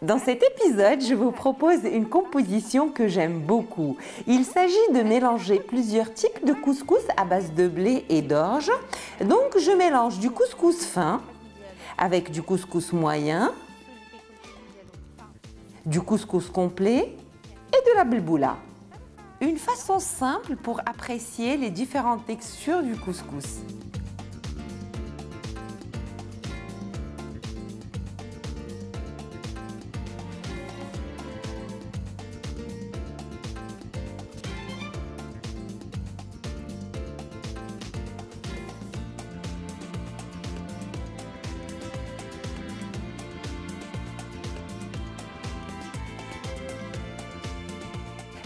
Dans cet épisode, je vous propose une composition que j'aime beaucoup. Il s'agit de mélanger plusieurs types de couscous à base de blé et d'orge. Donc je mélange du couscous fin avec du couscous moyen, du couscous complet et de la bilboula. Une façon simple pour apprécier les différentes textures du couscous.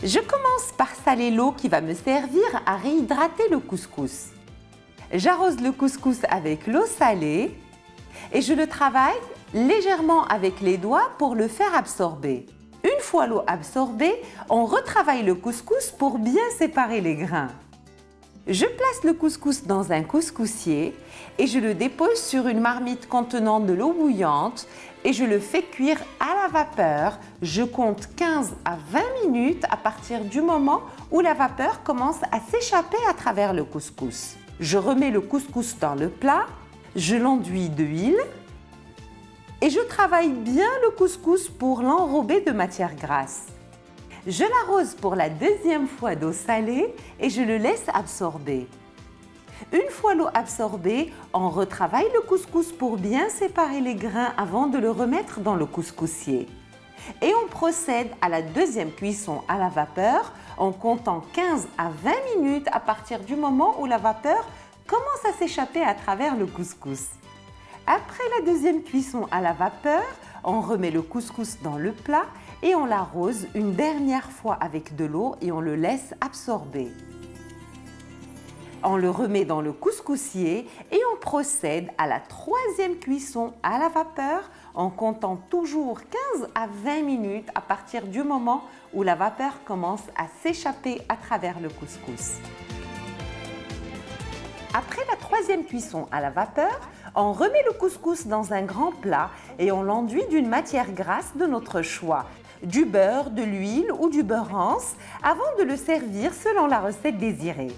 Je commence par saler l'eau qui va me servir à réhydrater le couscous. J'arrose le couscous avec l'eau salée et je le travaille légèrement avec les doigts pour le faire absorber. Une fois l'eau absorbée, on retravaille le couscous pour bien séparer les grains. Je place le couscous dans un couscoussier et je le dépose sur une marmite contenant de l'eau bouillante et je le fais cuire à la vapeur. Je compte 15 à 20 minutes à partir du moment où la vapeur commence à s'échapper à travers le couscous. Je remets le couscous dans le plat, je l'enduis d'huile et je travaille bien le couscous pour l'enrober de matière grasse. Je l'arrose pour la deuxième fois d'eau salée et je le laisse absorber. Une fois l'eau absorbée, on retravaille le couscous pour bien séparer les grains avant de le remettre dans le couscoussier. Et on procède à la deuxième cuisson à la vapeur en comptant 15 à 20 minutes à partir du moment où la vapeur commence à s'échapper à travers le couscous. Après la deuxième cuisson à la vapeur, on remet le couscous dans le plat et on l'arrose une dernière fois avec de l'eau et on le laisse absorber. On le remet dans le couscoussier et on procède à la troisième cuisson à la vapeur en comptant toujours 15 à 20 minutes à partir du moment où la vapeur commence à s'échapper à travers le couscous. Après la troisième cuisson à la vapeur, on remet le couscous dans un grand plat et on l'enduit d'une matière grasse de notre choix, du beurre, de l'huile ou du beurre rance, avant de le servir selon la recette désirée.